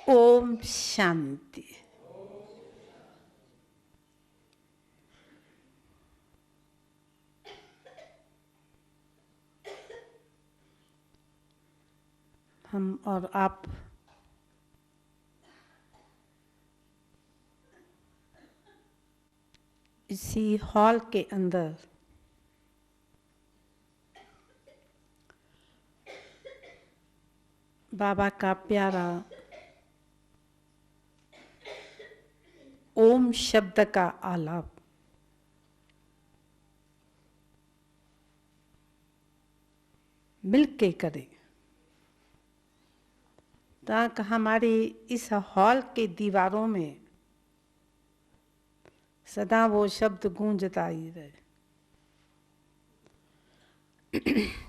ओम शांति। हम और आप इसी हॉल के अंदर बाबा का प्यारा ओम शब्द का आलाप मिलके करें, ताकि हमारे इस हॉल के दीवारों में सदा वो शब्द गूंजता ही रहे।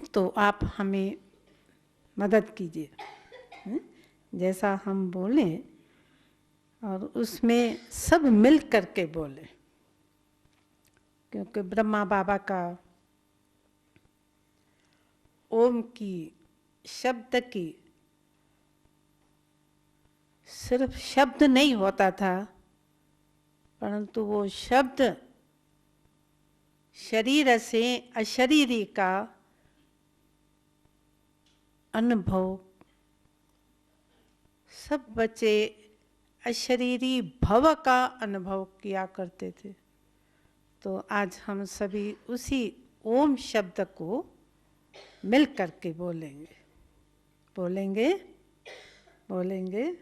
तो आप हमें मदद कीजिए, जैसा हम बोलें और उसमें सब मिल करके बोले, क्योंकि ब्रह्मा बाबा का ओम की शब्द की सिर्फ शब्द नहीं होता था, परंतु वो शब्द शरीर से अशरीरी का अनुभव, सब बच्चे अशरीरी भव का अनुभव किया करते थे। तो आज हम सभी उसी ओम शब्द को मिल करके बोलेंगे, बोलेंगे, बोलेंगे।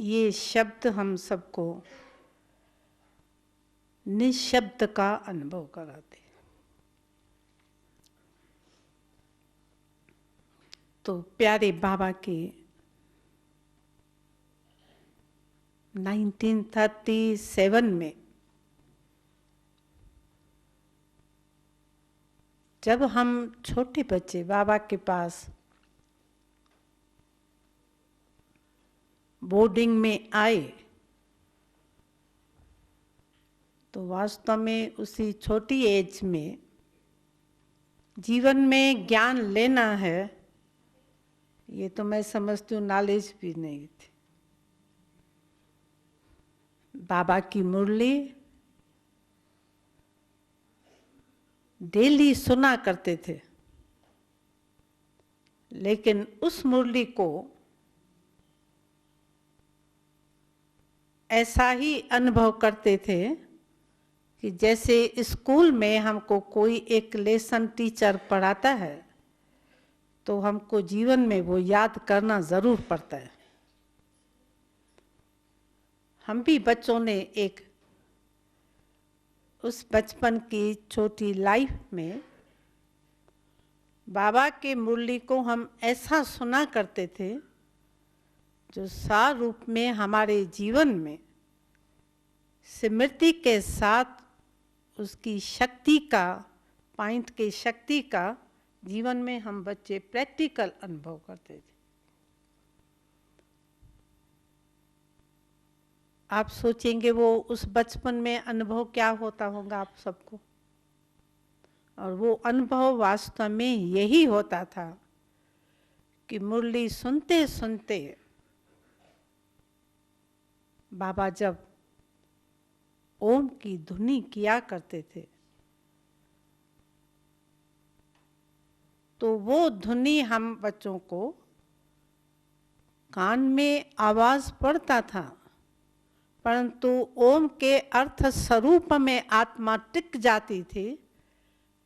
ये शब्द हम सबको निशब्द का अनुभव कराते। तो प्यारे बाबा के 1937 में जब हम छोटे बच्चे बाबा के पास बोर्डिंग में आए, तो वास्तव में उसी छोटी एज में जीवन में ज्ञान लेना है, ये तो मैं समझती हूँ नॉलेज भी नहीं थी। बाबा की मुरली डेली सुना करते थे, लेकिन उस मुरली को ऐसा ही अनुभव करते थे कि जैसे स्कूल में हमको कोई एक लेसन टीचर पढ़ाता है, तो हमको जीवन में वो याद करना ज़रूर पड़ता है। हम भी बच्चों ने एक उस बचपन की छोटी लाइफ में बाबा के मुरली को हम ऐसा सुना करते थे जो सार रूप में हमारे जीवन में स्मृति के साथ उसकी शक्ति का, पॉइंट की शक्ति का जीवन में हम बच्चे प्रैक्टिकल अनुभव करते थे। आप सोचेंगे वो उस बचपन में अनुभव क्या होता होगा आप सबको, और वो अनुभव वास्तव में यही होता था कि मुरली सुनते सुनते बाबा जब ओम की धुनी किया करते थे तो वो धुनी हम बच्चों को कान में आवाज पड़ता था, परंतु ओम के अर्थ स्वरूप में आत्मा टिक जाती थी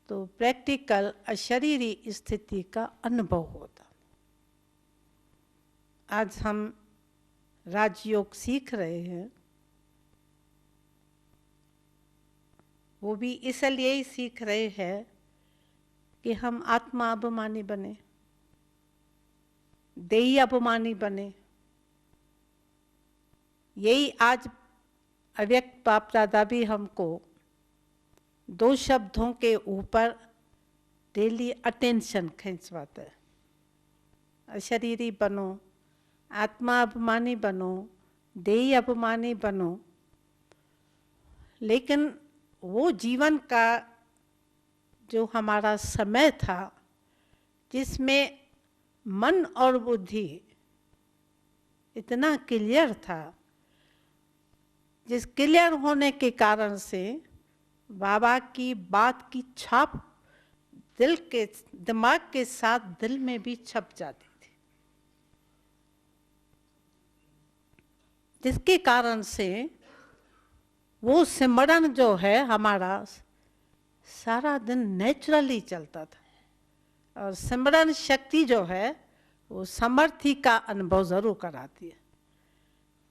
तो प्रैक्टिकल अशरीरी स्थिति का अनुभव होता। आज हम राजयोग सीख रहे हैं, वो भी इसलिए ही सीख रहे हैं कि हम आत्मा अभिमानी बने, देही अभिमानी बने। यही आज अव्यक्त बाप दादा भी हमको 2 शब्दों के ऊपर डेली अटेंशन खींचवाता है। अशरीरी बनो, आत्मा अभिमानी बनो, देही अभिमानी बनो। लेकिन वो जीवन का जो हमारा समय था जिसमें मन और बुद्धि इतना क्लियर था, जिस क्लियर होने के कारण से बाबा की बात की छाप दिल के, दिमाग के साथ दिल में भी छप जाती थी, जिसके कारण से वो सिमरन जो है हमारा सारा दिन नेचुरली चलता था। और सिमरन शक्ति जो है वो समर्थी का अनुभव जरूर कराती है,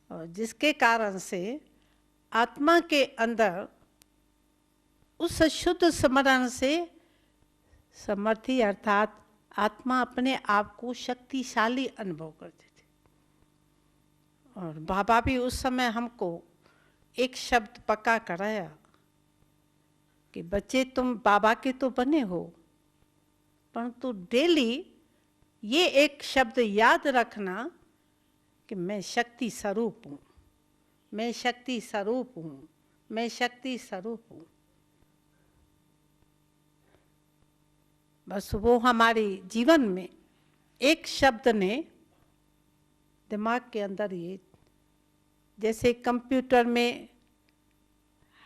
और जिसके कारण से आत्मा के अंदर उस शुद्ध स्मरण से समर्थी अर्थात आत्मा अपने आप को शक्तिशाली अनुभव करती थी। और बाबा भी उस समय हमको एक शब्द पक्का कराया कि बच्चे तुम बाबा के तो बने हो, परंतु डेली ये एक शब्द याद रखना कि मैं शक्ति स्वरूप हूँ, मैं शक्ति स्वरूप हूँ, मैं शक्ति स्वरूप हूँ। बस वो हमारे जीवन में एक शब्द ने दिमाग के अंदर, ये जैसे कंप्यूटर में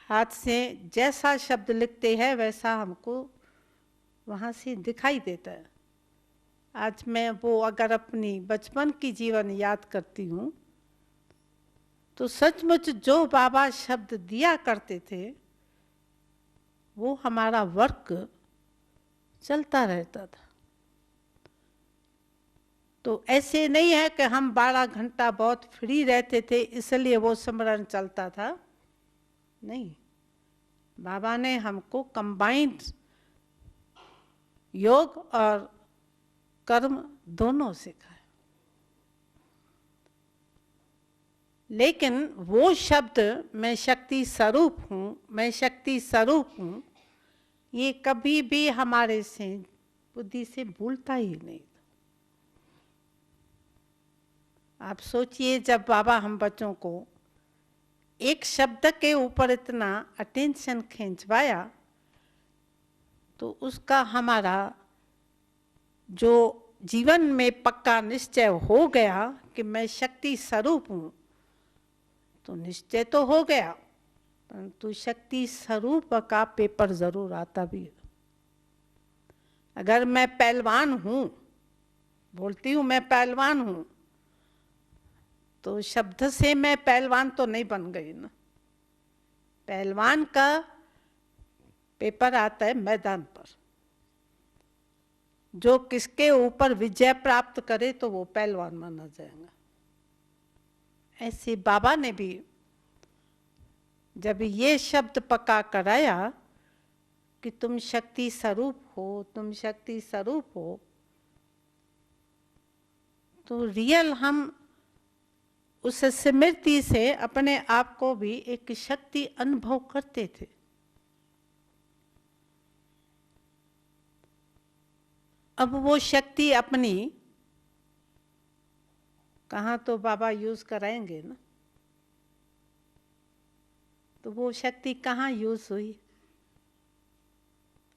हाथ से जैसा शब्द लिखते हैं वैसा हमको वहाँ से दिखाई देता है। आज मैं वो अगर अपनी बचपन की जीवन याद करती हूँ तो सचमुच जो बाबा शब्द दिया करते थे वो हमारा वर्क चलता रहता था। तो ऐसे नहीं है कि हम 12 घंटा बहुत फ्री रहते थे इसलिए वो स्मरण चलता था, नहीं। बाबा ने हमको कंबाइंड योग और कर्म दोनों सिखाए। लेकिन वो शब्द मैं शक्ति स्वरूप हूँ, मैं शक्ति स्वरूप हूँ, ये कभी भी हमारे से बुद्धि से भूलता ही नहीं। आप सोचिए जब बाबा हम बच्चों को एक शब्द के ऊपर इतना अटेंशन खींचवाया तो उसका हमारा जो जीवन में पक्का निश्चय हो गया कि मैं शक्ति स्वरूप हूँ, तो निश्चय तो हो गया, परंतु शक्ति स्वरूप का पेपर जरूर आता भी है। अगर मैं पहलवान हूँ, बोलती हूँ मैं पहलवान हूँ, तो शब्द से मैं पहलवान तो नहीं बन गई ना। पहलवान का पेपर आता है मैदान पर, जो किसके ऊपर विजय प्राप्त करे तो वो पहलवान माना जाएगा। ऐसे बाबा ने भी जब ये शब्द पक्का कराया कि तुम शक्ति स्वरूप हो, तुम शक्ति स्वरूप हो, तो रियल हम उस स्मृति से अपने आप को भी एक शक्ति अनुभव करते थे। अब वो शक्ति अपनी कहाँ तो बाबा यूज कराएंगे ना, तो वो शक्ति कहाँ यूज हुई?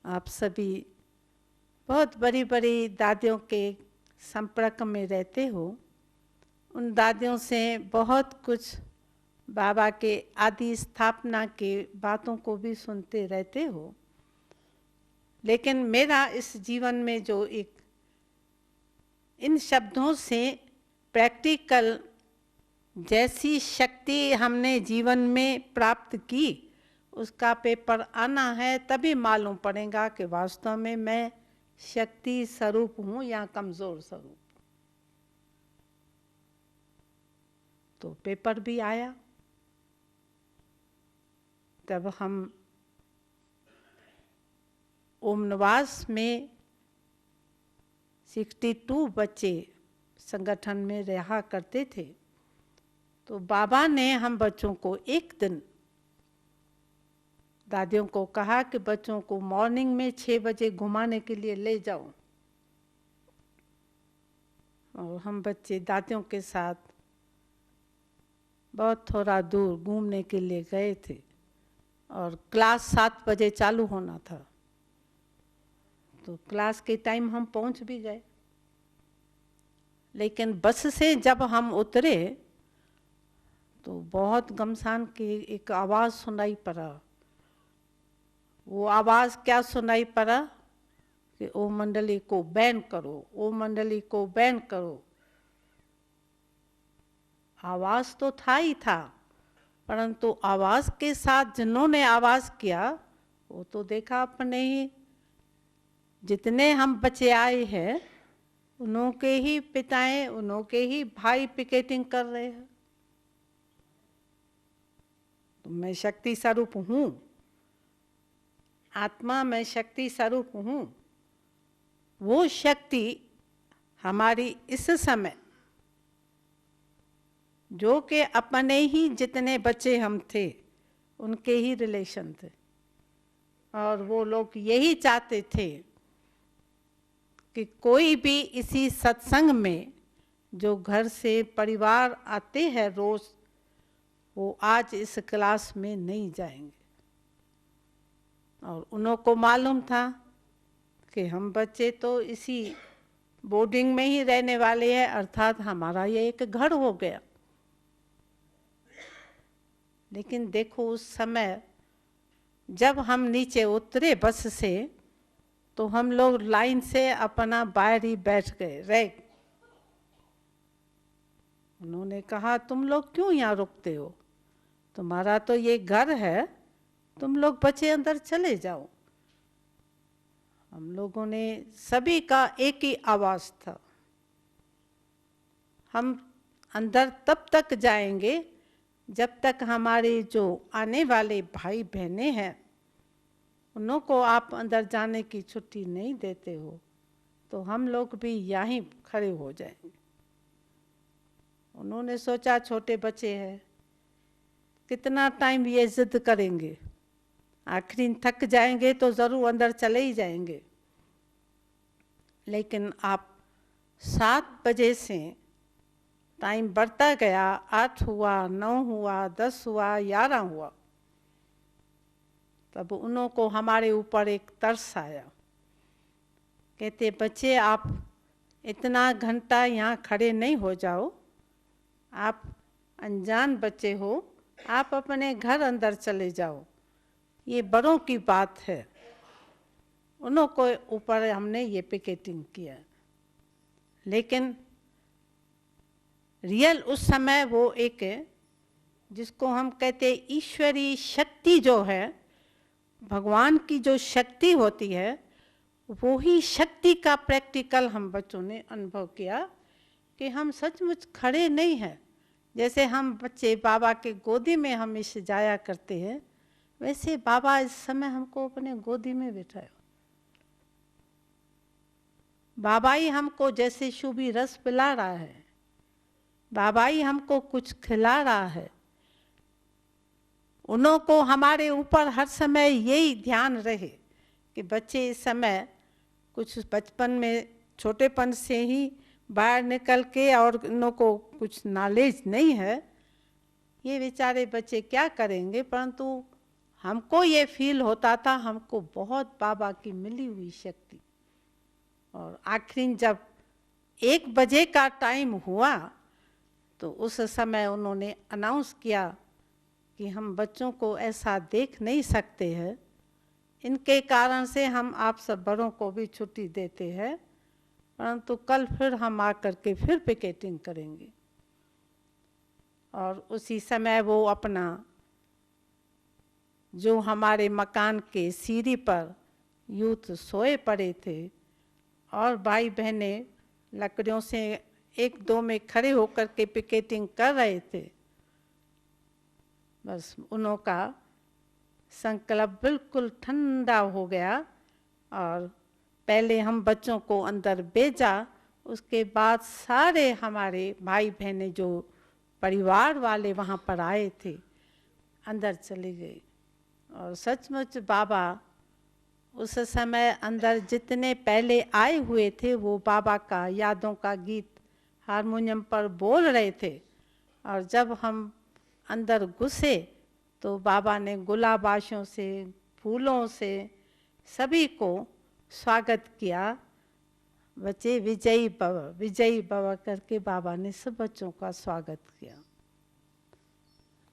आप सभी बहुत बड़ी बड़ी दादियों के संपर्क में रहते हो, उन दादियों से बहुत कुछ बाबा के आदि स्थापना के बातों को भी सुनते रहते हो। लेकिन मेरा इस जीवन में जो एक इन शब्दों से प्रैक्टिकल जैसी शक्ति हमने जीवन में प्राप्त की, उसका पेपर आना है, तभी मालूम पड़ेगा कि वास्तव में मैं शक्ति स्वरूप हूँ या कमजोर स्वरूप। तो पेपर भी आया। तब हम ओम निवास में 62 बच्चे संगठन में रहा करते थे। तो बाबा ने हम बच्चों को एक दिन दादियों को कहा कि बच्चों को मॉर्निंग में 6 बजे घुमाने के लिए ले जाओ। और हम बच्चे दादियों के साथ बहुत थोड़ा दूर घूमने के लिए गए थे और क्लास 7 बजे चालू होना था। तो क्लास के टाइम हम पहुंच भी गए, लेकिन बस से जब हम उतरे तो बहुत घमसान की एक आवाज़ सुनाई पड़ा। वो आवाज़ क्या सुनाई पड़ा कि ओ मंडली को बैन करो, ओ मंडली को बैन करो। आवाज़ तो था ही था, परंतु आवाज़ के साथ जिन्होंने आवाज़ किया वो तो देखा अपने ही, जितने हम बच्चे आए हैं उन्हों के ही पिताएं, उन्हों के ही भाई पिकेटिंग कर रहे हैं। तो मैं शक्ति स्वरूप हूँ, आत्मा मैं शक्ति स्वरूप हूँ। वो शक्ति हमारी इस समय जो कि अपने ही जितने बच्चे हम थे उनके ही रिलेशन थे, और वो लोग यही चाहते थे कि कोई भी इसी सत्संग में जो घर से परिवार आते हैं रोज, वो आज इस क्लास में नहीं जाएंगे। और उन्हों को मालूम था कि हम बच्चे तो इसी बोर्डिंग में ही रहने वाले हैं, अर्थात हमारा ये एक घर हो गया। लेकिन देखो उस समय जब हम नीचे उतरे बस से, तो हम लोग लाइन से अपना बाहर ही बैठ गए, रह। उन्होंने कहा तुम लोग क्यों यहाँ रुकते हो, तुम्हारा तो ये घर है, तुम लोग बच्चे अंदर चले जाओ। हम लोगों ने सभी का एक ही आवाज़ था, हम अंदर तब तक जाएंगे जब तक हमारे जो आने वाले भाई बहनें हैं उन्हों को आप अंदर जाने की छुट्टी नहीं देते हो, तो हम लोग भी यहीं खड़े हो जाएंगे। उन्होंने सोचा छोटे बच्चे हैं, कितना टाइम ये जिद करेंगे, आखिरी थक जाएंगे तो ज़रूर अंदर चले ही जाएंगे। लेकिन आप 7 बजे से टाइम बढ़ता गया, 8 हुआ, 9 हुआ, 10 हुआ, 11 हुआ, तब उन्हों को हमारे ऊपर एक तरस आया। कहते बच्चे आप इतना घंटा यहाँ खड़े नहीं हो जाओ, आप अनजान बच्चे हो, आप अपने घर अंदर चले जाओ, ये बड़ों की बात है। उन्हों को ऊपर हमने ये पिकेटिंग किया। लेकिन रियल उस समय वो एक जिसको हम कहते ईश्वरीय शक्ति जो है, भगवान की जो शक्ति होती है, वो ही शक्ति का प्रैक्टिकल हम बच्चों ने अनुभव किया कि हम सचमुच खड़े नहीं हैं, जैसे हम बच्चे बाबा के गोदी में हमेशा जाया करते हैं, वैसे बाबा इस समय हमको अपने गोदी में बिठाए। बाबा ही हमको जैसे शुभी रस पिला रहा है, बाबा ही हमको कुछ खिला रहा है। उनको हमारे ऊपर हर समय यही ध्यान रहे कि बच्चे इस समय कुछ बचपन में छोटेपन से ही बाहर निकल के और उनको कुछ नॉलेज नहीं है, ये बेचारे बच्चे क्या करेंगे। परंतु हमको ये फील होता था हमको बहुत बाबा की मिली हुई शक्ति। और आखिर जब 1 बजे का टाइम हुआ तो उस समय उन्होंने अनाउंस किया कि हम बच्चों को ऐसा देख नहीं सकते हैं, इनके कारण से हम आप सब बड़ों को भी छुट्टी देते हैं, परंतु कल फिर हम आकर के फिर पिकेटिंग करेंगे। और उसी समय वो अपना जो हमारे मकान के सीढ़ी पर यूथ सोए पड़े थे और भाई बहनें लकड़ियों से 1-2 में खड़े होकर के पिकेटिंग कर रहे थे, बस उनका संकल्प बिल्कुल ठंडा हो गया। और पहले हम बच्चों को अंदर भेजा, उसके बाद सारे हमारे भाई बहनें जो परिवार वाले वहाँ पर आए थे अंदर चले गए। और सचमुच बाबा उस समय अंदर जितने पहले आए हुए थे वो बाबा का यादों का गीत हारमोनियम पर बोल रहे थे। और जब हम अंदर घुसे तो बाबा ने गुलाबाशों से, फूलों से सभी को स्वागत किया। बच्चे विजयी भव करके बाबा ने सब बच्चों का स्वागत किया।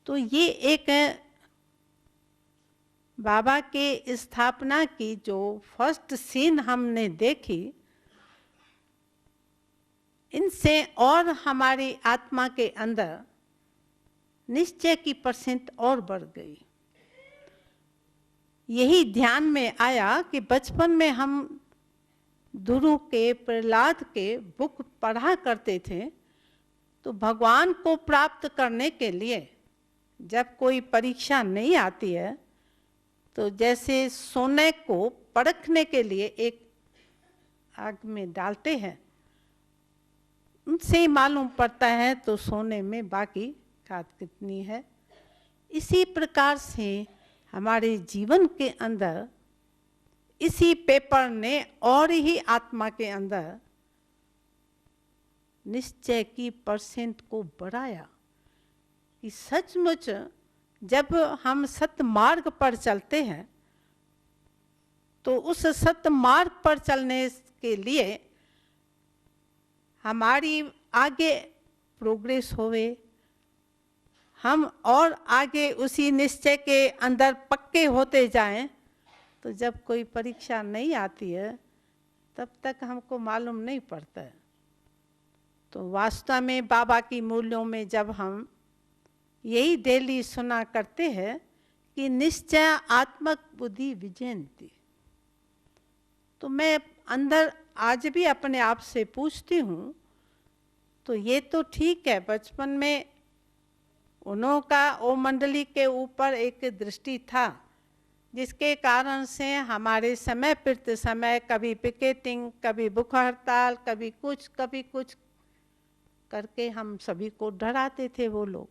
तो ये एक बाबा के स्थापना की जो फर्स्ट सीन हमने देखी, इनसे और हमारी आत्मा के अंदर निश्चय की परसेंट और बढ़ गई। यही ध्यान में आया कि बचपन में हम दुरु के, प्रहलाद के बुक पढ़ा करते थे, तो भगवान को प्राप्त करने के लिए जब कोई परीक्षा नहीं आती है तो जैसे सोने को परखने के लिए एक आग में डालते हैं, उनसे मालूम पड़ता है तो सोने में बाकी खाद कितनी है। इसी प्रकार से हमारे जीवन के अंदर इसी पेपर ने और ही आत्मा के अंदर निश्चय की परसेंट को बढ़ाया कि सचमुच जब हम सत्य मार्ग पर चलते हैं तो उस सत्य मार्ग पर चलने के लिए हमारी आगे प्रोग्रेस होवे, हम और आगे उसी निश्चय के अंदर पक्के होते जाएं, तो जब कोई परीक्षा नहीं आती है तब तक हमको मालूम नहीं पड़ता है। तो वास्तव में बाबा की मूल्यों में जब हम यही डेली सुना करते हैं कि निश्चय आत्मक बुद्धि विजयंती, तो मैं अंदर आज भी अपने आप से पूछती हूँ, तो ये तो ठीक है, बचपन में उनका ओ मंडली के ऊपर एक दृष्टि था जिसके कारण से हमारे समय प्रति समय कभी पिकेटिंग, कभी भूख हड़ताल, कभी कुछ करके हम सभी को डराते थे वो लोग,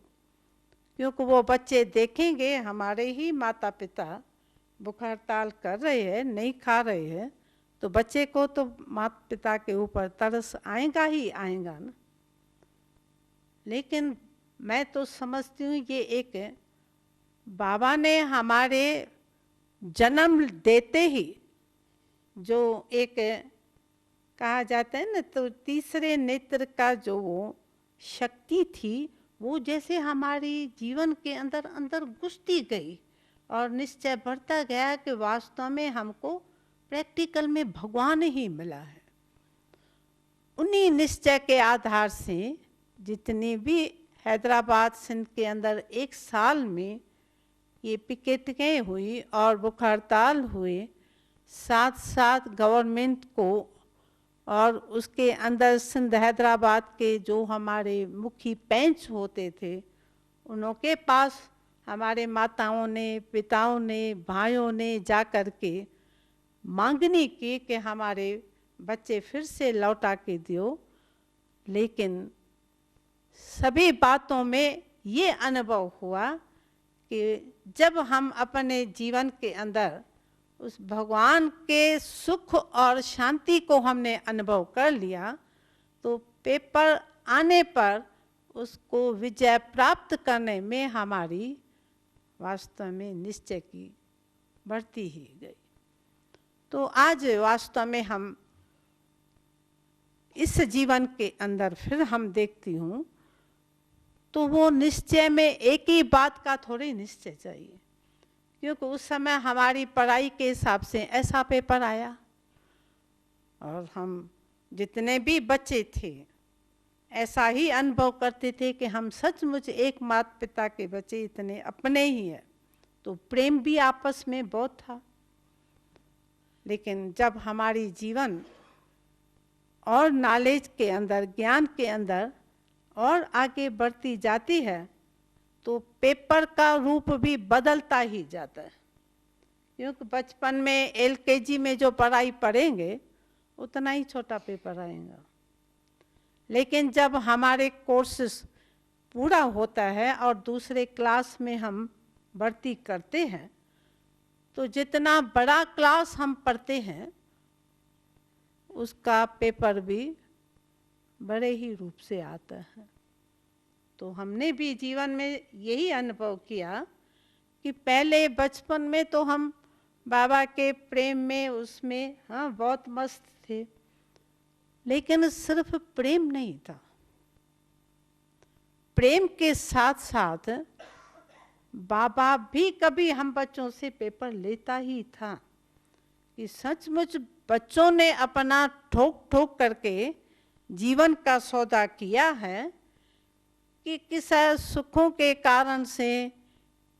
क्योंकि वो बच्चे देखेंगे हमारे ही माता पिता भूख हड़ताल कर रहे हैं, नहीं खा रहे हैं, तो बच्चे को तो माता पिता के ऊपर तरस आएगा ही आएगा ना। लेकिन मैं तो समझती हूँ ये एक बाबा ने हमारे जन्म देते ही जो एक कहा जाता है ना, तो तीसरे नेत्र का जो वो शक्ति थी वो जैसे हमारी जीवन के अंदर अंदर घुसती गई और निश्चय बढ़ता गया कि वास्तव में हमको प्रैक्टिकल में भगवान ही मिला है। उन्हीं निश्चय के आधार से जितनी भी हैदराबाद सिंध के अंदर 1 साल में ये पिकेटिंगें हुई और भूख हड़ताल हुए, साथ साथ गवर्नमेंट को और उसके अंदर सिंध हैदराबाद के जो हमारे मुखी पेंच होते थे, उनके पास हमारे माताओं ने, पिताओं ने, भाइयों ने जा कर के मांगनी की कि हमारे बच्चे फिर से लौटा के दियो। लेकिन सभी बातों में ये अनुभव हुआ कि जब हम अपने जीवन के अंदर उस भगवान के सुख और शांति को हमने अनुभव कर लिया, तो पेपर आने पर उसको विजय प्राप्त करने में हमारी वास्तव में निश्चय की बढ़ती ही गई। तो आज वास्तव में हम इस जीवन के अंदर फिर हम देखती हूँ, तो वो निश्चय में एक ही बात का थोड़ी निश्चय चाहिए, क्योंकि उस समय हमारी पढ़ाई के हिसाब से ऐसा पेपर आया और हम जितने भी बच्चे थे ऐसा ही अनुभव करते थे कि हम सचमुच एक माता पिता के बच्चे इतने अपने ही हैं। तो प्रेम भी आपस में बहुत था। लेकिन जब हमारी जीवन और नॉलेज के अंदर, ज्ञान के अंदर और आगे बढ़ती जाती है, तो पेपर का रूप भी बदलता ही जाता है। क्योंकि बचपन में LKG में जो पढ़ाई पढ़ेंगे उतना ही छोटा पेपर आएगा, लेकिन जब हमारे कोर्सेस पूरा होता है और दूसरे क्लास में हम भर्ती करते हैं, तो जितना बड़ा क्लास हम पढ़ते हैं उसका पेपर भी बड़े ही रूप से आता है। तो हमने भी जीवन में यही अनुभव किया कि पहले बचपन में तो हम बाबा के प्रेम में, उसमें हाँ बहुत मस्त थे, लेकिन सिर्फ प्रेम नहीं था। प्रेम के साथ साथ बाबा भी कभी हम बच्चों से पेपर लेता ही था कि सचमुच बच्चों ने अपना ठोक ठोक करके जीवन का सौदा किया है कि किस सुखों के कारण से,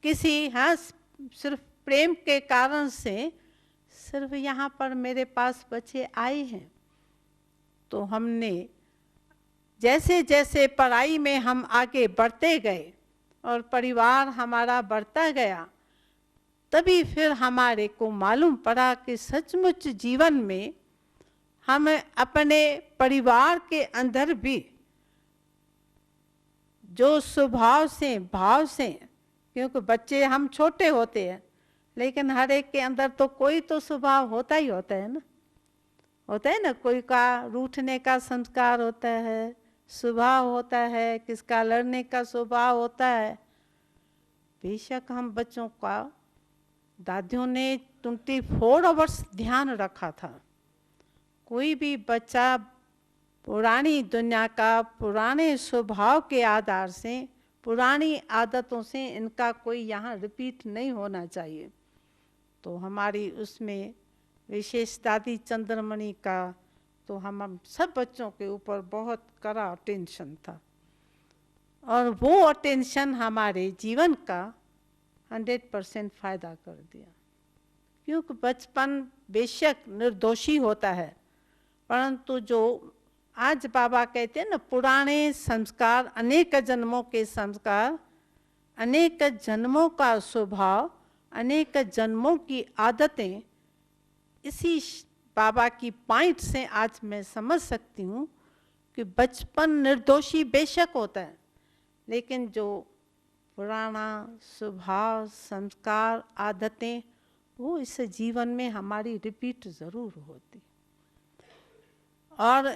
किसी हाँ सिर्फ प्रेम के कारण से सिर्फ यहाँ पर मेरे पास बच्चे आए हैं। तो हमने जैसे जैसे पढ़ाई में हम आगे बढ़ते गए और परिवार हमारा बढ़ता गया, तभी फिर हमारे को मालूम पड़ा कि सचमुच जीवन में हम अपने परिवार के अंदर भी जो स्वभाव से, भाव से, क्योंकि बच्चे हम छोटे होते हैं, लेकिन हर एक के अंदर तो कोई तो स्वभाव होता ही होता है ना, होता है ना। कोई का रूठने का संस्कार होता है, स्वभाव होता है, किसका लड़ने का स्वभाव होता है। बेशक हम बच्चों का दादियों ने 24 आवर्स ध्यान रखा था। कोई भी बच्चा पुरानी दुनिया का, पुराने स्वभाव के आधार से, पुरानी आदतों से इनका कोई यहाँ रिपीट नहीं होना चाहिए। तो हमारी उसमें विशेष दादी चंद्रमणि का तो हम सब बच्चों के ऊपर बहुत कड़ा अटेंशन था, और वो अटेंशन हमारे जीवन का 100% फायदा कर दिया। क्योंकि बचपन बेशक निर्दोषी होता है, परंतु जो आज बाबा कहते हैं ना, पुराने संस्कार, अनेक जन्मों के संस्कार, अनेक जन्मों का स्वभाव, अनेक जन्मों की आदतें, इसी बाबा की पॉइंट से आज मैं समझ सकती हूँ कि बचपन निर्दोषी बेशक होता है, लेकिन जो पुराना स्वभाव, संस्कार, आदतें, वो इस जीवन में हमारी रिपीट ज़रूर होती। और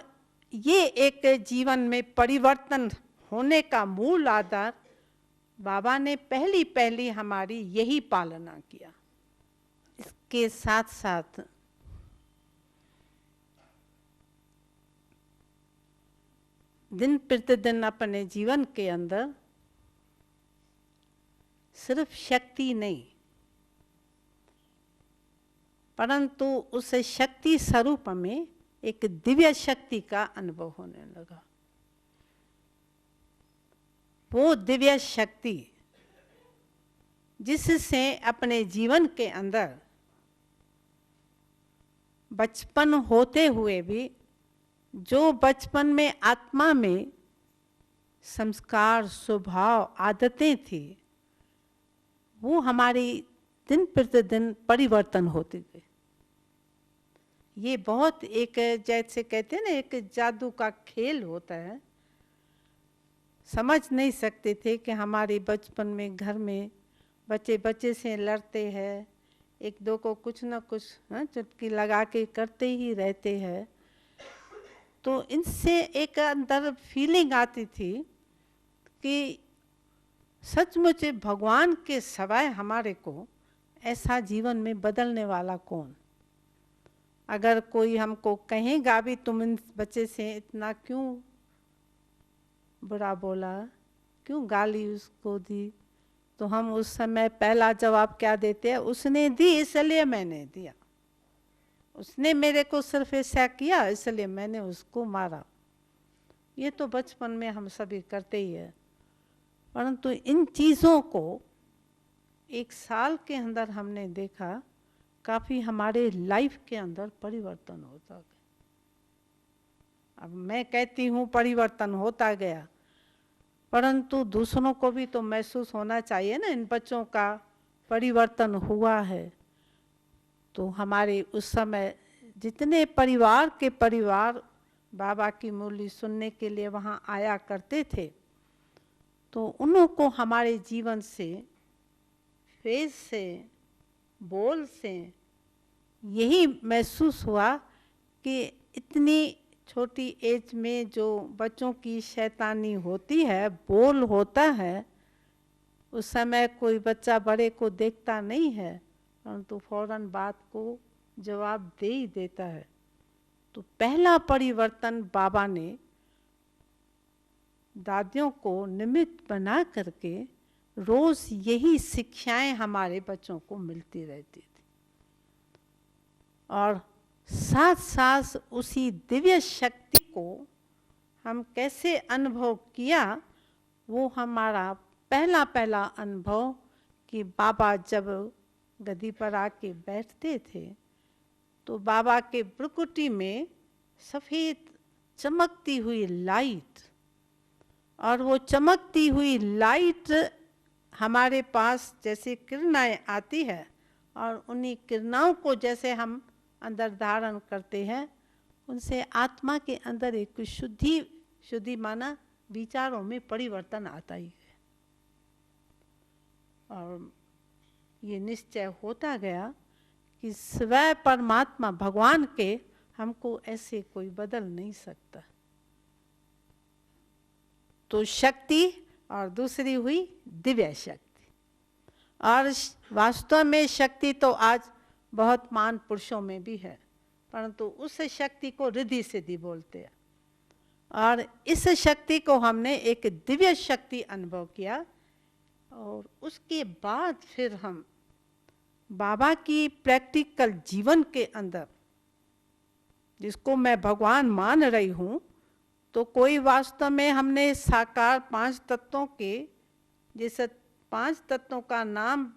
ये एक जीवन में परिवर्तन होने का मूल आधार बाबा ने पहली हमारी यही पालना किया। इसके साथ साथ दिन प्रतिदिन अपने जीवन के अंदर सिर्फ शक्ति नहीं, परंतु उस शक्ति स्वरूप में एक दिव्य शक्ति का अनुभव होने लगा। वो दिव्य शक्ति जिससे अपने जीवन के अंदर बचपन होते हुए भी जो बचपन में आत्मा में संस्कार, स्वभाव, आदतें थी, वो हमारी दिन प्रतिदिन परिवर्तन होती गई। ये बहुत एक, जैसे कहते हैं ना, एक जादू का खेल होता है। समझ नहीं सकते थे कि हमारे बचपन में घर में बच्चे बच्चे से लड़ते हैं, एक दो को कुछ ना कुछ चुटकी लगा के करते ही रहते हैं। तो इनसे एक अंदर फीलिंग आती थी कि सचमुच भगवान के सिवाय हमारे को ऐसा जीवन में बदलने वाला कौन। अगर कोई हमको कहेगा भी तुम इन बच्चे से इतना क्यों बुरा बोला, क्यों गाली उसको दी, तो हम उस समय पहला जवाब क्या देते हैं, उसने दी इसलिए मैंने दिया, उसने मेरे को सिर्फ ऐसा किया इसलिए मैंने उसको मारा। ये तो बचपन में हम सभी करते ही है। परंतु इन चीज़ों को एक साल के अंदर हमने देखा काफ़ी हमारे लाइफ के अंदर परिवर्तन होता गया। अब मैं कहती हूँ परिवर्तन होता गया, परंतु दूसरों को भी तो महसूस होना चाहिए ना, इन बच्चों का परिवर्तन हुआ है। तो हमारे उस समय जितने परिवार बाबा की मुरली सुनने के लिए वहाँ आया करते थे, तो उनको हमारे जीवन से, फेस से, बोल से यही महसूस हुआ कि इतनी छोटी एज में जो बच्चों की शैतानी होती है, बोल होता है, उस समय कोई बच्चा बड़े को देखता नहीं है, परंतु फौरन बात को जवाब दे ही देता है। तो पहला परिवर्तन बाबा ने दादियों को निमित्त बना करके रोज यही शिक्षाएं हमारे बच्चों को मिलती रहती थी, और साथ साथ उसी दिव्य शक्ति को हम कैसे अनुभव किया, वो हमारा पहला अनुभव कि बाबा जब गद्दी पर आके बैठते थे तो बाबा के भ्रुकुटी में सफ़ेद चमकती हुई लाइट, और वो चमकती हुई लाइट हमारे पास जैसे किरणें आती है, और उन्हीं किरणों को जैसे हम अंदर धारण करते हैं, उनसे आत्मा के अंदर एक शुद्धि माना विचारों में परिवर्तन आता ही है। और ये निश्चय होता गया कि स्वयं परमात्मा भगवान के हमको ऐसे कोई बदल नहीं सकता। तो शक्ति और दूसरी हुई दिव्य शक्ति। और वास्तव में शक्ति तो आज बहुत महान पुरुषों में भी है, परंतु उस शक्ति को रिद्धि सिद्धि बोलते हैं। और इस शक्ति को हमने एक दिव्य शक्ति अनुभव किया, और उसके बाद फिर हम बाबा की प्रैक्टिकल जीवन के अंदर, जिसको मैं भगवान मान रही हूँ, तो कोई वास्तव में हमने साकार 5 तत्वों के, जिस 5 तत्वों का नाम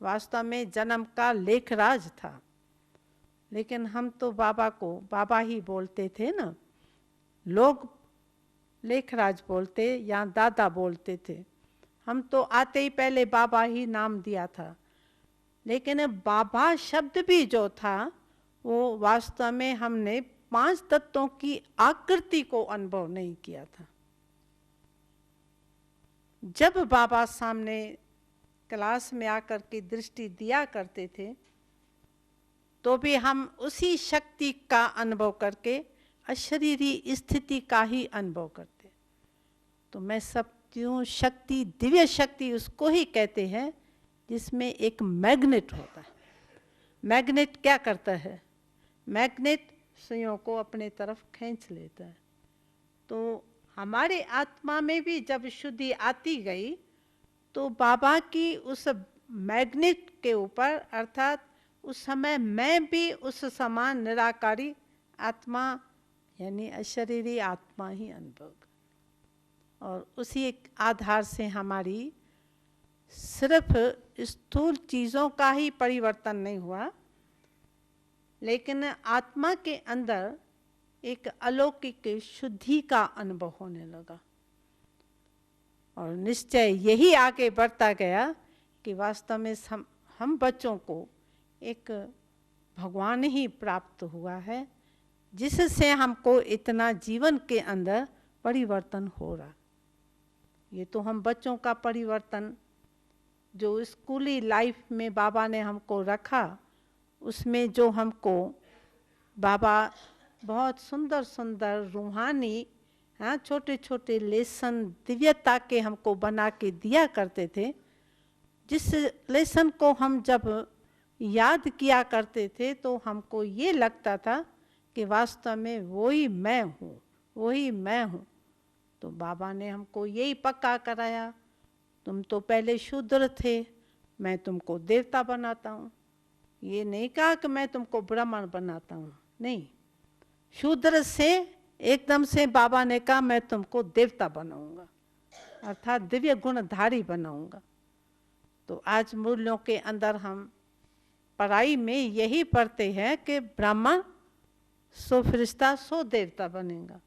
वास्तव में जन्म का लेखराज था, लेकिन हम तो बाबा को बाबा ही बोलते थे ना। लोग लेखराज बोलते या दादा बोलते थे, हम तो आते ही पहले बाबा ही नाम दिया था। लेकिन बाबा शब्द भी जो था वो वास्तव में हमने 5 तत्वों की आकृति को अनुभव नहीं किया था। जब बाबा सामने क्लास में आकर के दृष्टि दिया करते थे, तो भी हम उसी शक्ति का अनुभव करके अशरीरी स्थिति का ही अनुभव करते। तो मैं सब क्यों शक्ति, दिव्य शक्ति उसको ही कहते हैं जिसमें एक मैग्नेट होता है। मैग्नेट क्या करता है? मैग्नेट सुइयों को अपने तरफ खींच लेता है। तो हमारे आत्मा में भी जब शुद्धि आती गई, तो बाबा की उस मैग्नेट के ऊपर, अर्थात उस समय मैं भी उस समान निराकारी आत्मा यानी अशरीरी आत्मा ही अनुभव, और उसी आधार से हमारी सिर्फ स्थूल चीज़ों का ही परिवर्तन नहीं हुआ, लेकिन आत्मा के अंदर एक अलौकिक शुद्धि का अनुभव होने लगा। और निश्चय यही आगे बढ़ता गया कि वास्तव में हम बच्चों को एक भगवान ही प्राप्त हुआ है, जिससे हमको इतना जीवन के अंदर परिवर्तन हो रहा। ये तो हम बच्चों का परिवर्तन जो स्कूली लाइफ में बाबा ने हमको रखा, उसमें जो हमको बाबा बहुत सुंदर सुंदर रूहानी, हाँ, छोटे छोटे लेसन दिव्यता के हमको बना के दिया करते थे, जिस लेसन को हम जब याद किया करते थे तो हमको ये लगता था कि वास्तव में वही मैं हूँ, वही मैं हूँ। तो बाबा ने हमको यही पक्का कराया, तुम तो पहले शूद्र थे, मैं तुमको देवता बनाता हूँ। ये नहीं कहा कि मैं तुमको ब्राह्मण बनाता हूँ, नहीं, शूद्र से एकदम से बाबा ने कहा मैं तुमको देवता बनाऊंगा, अर्थात दिव्य गुणधारी बनाऊंगा। तो आज मूल्यों के अंदर हम पढ़ाई में यही पढ़ते हैं कि ब्राह्मण सो फरिश्ता सो देवता बनेगा,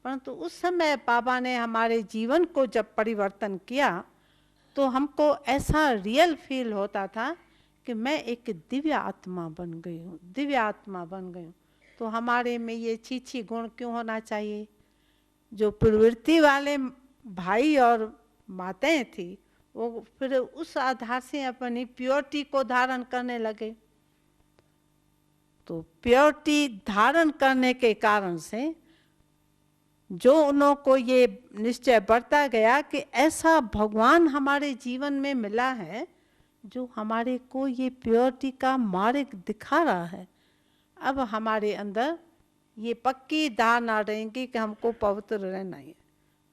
परंतु उस समय बाबा ने हमारे जीवन को जब परिवर्तन किया तो हमको ऐसा रियल फील होता था कि मैं एक दिव्य आत्मा बन गई हूँ, दिव्य आत्मा बन गई हूँ। तो हमारे में ये छीछी गुण क्यों होना चाहिए? जो प्रवृत्ति वाले भाई और माताएं थी, वो फिर उस आधार से अपनी प्योरिटी को धारण करने लगे। तो प्योरिटी धारण करने के कारण से जो उन्हों को ये निश्चय बढ़ता गया कि ऐसा भगवान हमारे जीवन में मिला है जो हमारे को ये प्योरिटी का मार्ग दिखा रहा है। अब हमारे अंदर ये पक्की धारणा रहेंगी कि हमको पवित्र रहना है।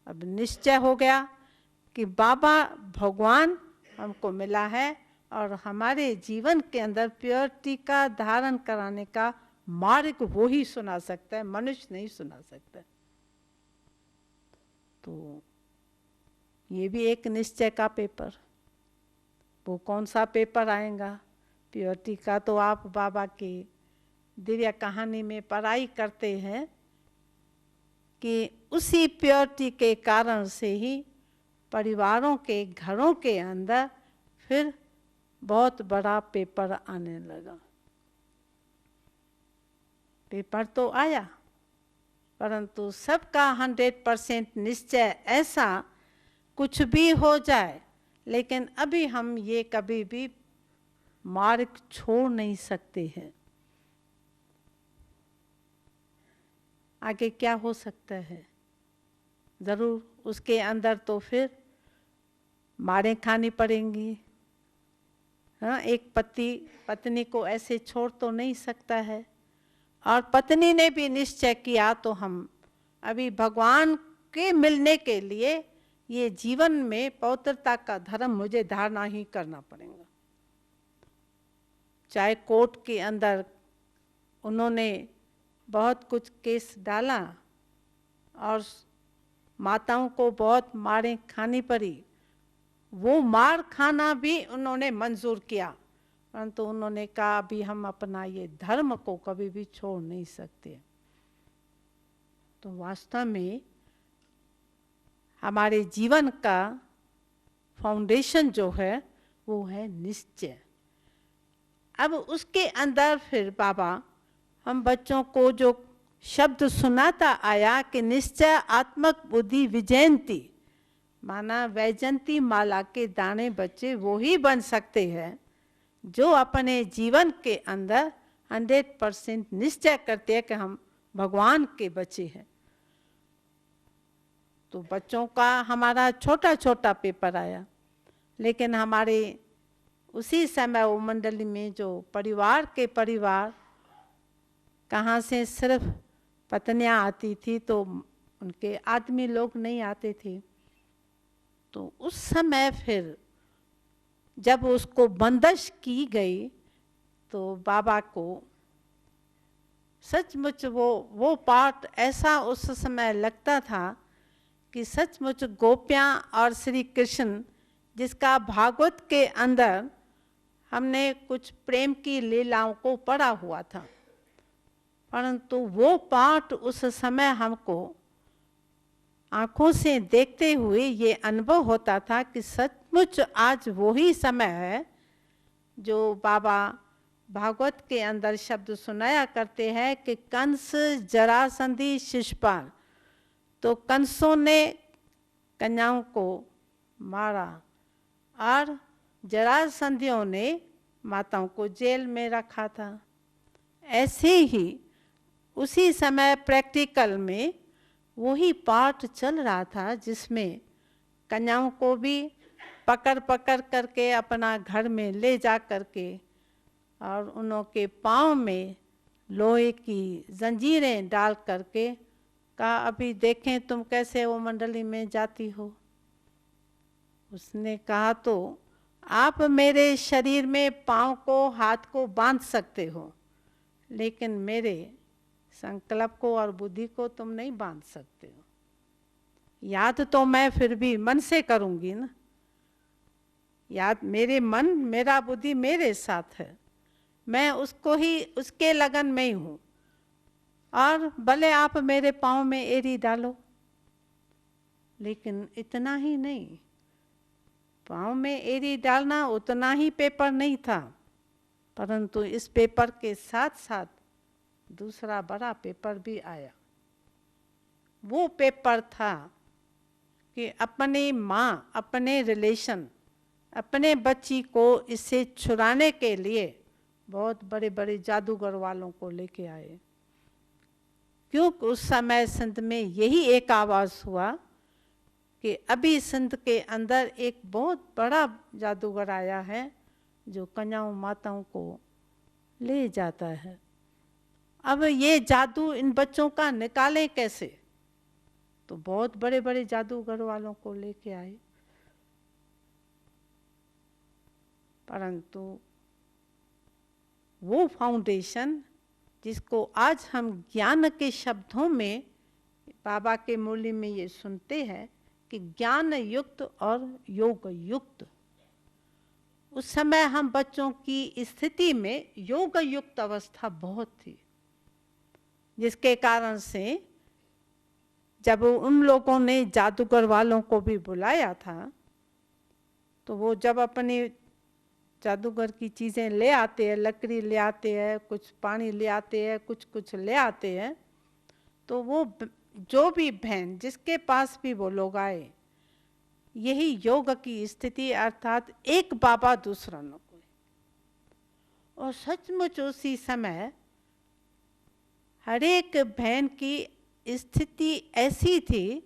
अब निश्चय हो गया कि बाबा भगवान हमको मिला है और हमारे जीवन के अंदर प्योरिटी का धारण कराने का मार्ग वो ही सुना सकता है, मनुष्य नहीं सुना सकता। तो ये भी एक निश्चय का पेपर। वो कौन सा पेपर आएगा? प्योरिटी का तो आप बाबा की दिव्य कहानी में पढ़ाई करते हैं कि उसी प्योरिटी के कारण से ही परिवारों के घरों के अंदर फिर बहुत बड़ा पेपर आने लगा। पेपर तो आया, परंतु सबका 100% निश्चय ऐसा कुछ भी हो जाए, लेकिन अभी हम ये कभी भी मार्ग छोड़ नहीं सकते हैं। आगे क्या हो सकता है? जरूर उसके अंदर तो फिर मारें खानी पड़ेंगी। हाँ, एक पति पत्नी को ऐसे छोड़ तो नहीं सकता है, और पत्नी ने भी निश्चय किया तो हम अभी भगवान के मिलने के लिए ये जीवन में पवित्रता का धर्म मुझे धारणा ही करना पड़ेगा। चाहे कोर्ट के अंदर उन्होंने बहुत कुछ केस डाला और माताओं को बहुत मारें खानी पड़ी, वो मार खाना भी उन्होंने मंजूर किया, परंतु उन्होंने कहा अभी हम अपना ये धर्म को कभी भी छोड़ नहीं सकते। तो वास्तव में हमारे जीवन का फाउंडेशन जो है वो है निश्चय। अब उसके अंदर फिर बाबा हम बच्चों को जो शब्द सुनाता आया कि निश्चय आत्मक बुद्धि विजयंती, माना वैजंती माला के दाने बच्चे वो ही बन सकते हैं जो अपने जीवन के अंदर 100% निश्चय करते हैं कि हम भगवान के बच्चे हैं। तो बच्चों का हमारा छोटा छोटा पेपर आया, लेकिन हमारे उसी समय वो मंडली में जो परिवार कहाँ से सिर्फ पत्नियां आती थी, तो उनके आदमी लोग नहीं आते थे। तो उस समय फिर जब उसको बंदिश की गई तो बाबा को सचमुच वो पार्ट ऐसा उस समय लगता था कि सचमुच गोपियाँ और श्री कृष्ण, जिसका भागवत के अंदर हमने कुछ प्रेम की लीलाओं को पढ़ा हुआ था, परंतु वो पाठ उस समय हमको आंखों से देखते हुए ये अनुभव होता था कि सचमुच आज वही समय है जो बाबा भागवत के अंदर शब्द सुनाया करते हैं कि कंस जरासंधी शिशुपाल। तो कंसों ने कन्याओं को मारा और जरासंधियों ने माताओं को जेल में रखा था। ऐसे ही उसी समय प्रैक्टिकल में वही पाठ चल रहा था जिसमें कन्याओं को भी पकड़ पकड़ करके अपना घर में ले जा करके और उनके पाँव में लोहे की जंजीरें डाल करके कहा, अभी देखें तुम कैसे वो मंडली में जाती हो। उसने कहा, तो आप मेरे शरीर में पाँव को हाथ को बांध सकते हो, लेकिन मेरे संकल्प को और बुद्धि को तुम नहीं बांध सकते हो। याद तो मैं फिर भी मन से करूंगी ना, याद मेरे मन मेरा बुद्धि मेरे साथ है, मैं उसको ही उसके लगन में ही हूँ। और भले आप मेरे पाँव में एड़ी डालो, लेकिन इतना ही नहीं, पाँव में एड़ी डालना उतना ही पेपर नहीं था, परंतु इस पेपर के साथ साथ दूसरा बड़ा पेपर भी आया। वो पेपर था कि अपनी माँ, अपने रिलेशन, अपने बच्ची को इससे छुड़ाने के लिए बहुत बड़े बड़े जादूगर वालों को लेके आए। क्योंकि उस समय सिंध में यही एक आवाज़ हुआ कि अभी सिंध के अंदर एक बहुत बड़ा जादूगर आया है जो कन्याओं माताओं को ले जाता है। अब ये जादू इन बच्चों का निकाले कैसे? तो बहुत बड़े बड़े जादूगर वालों को लेके आए, परंतु वो फाउंडेशन जिसको आज हम ज्ञान के शब्दों में बाबा के मुरली में ये सुनते हैं कि ज्ञान युक्त और योग युक्त, उस समय हम बच्चों की स्थिति में योग युक्त अवस्था बहुत थी, जिसके कारण से जब उन लोगों ने जादूगर वालों को भी बुलाया था, तो वो जब अपनी जादूगर की चीज़ें ले आते हैं, लकड़ी ले आते हैं, कुछ पानी ले आते हैं, कुछ ले आते हैं, तो वो जो भी बहन जिसके पास भी वो लोग आए, यही योग की स्थिति, अर्थात एक बाबा दूसरा न कोई। और सचमुच उसी समय हर एक बहन की स्थिति ऐसी थी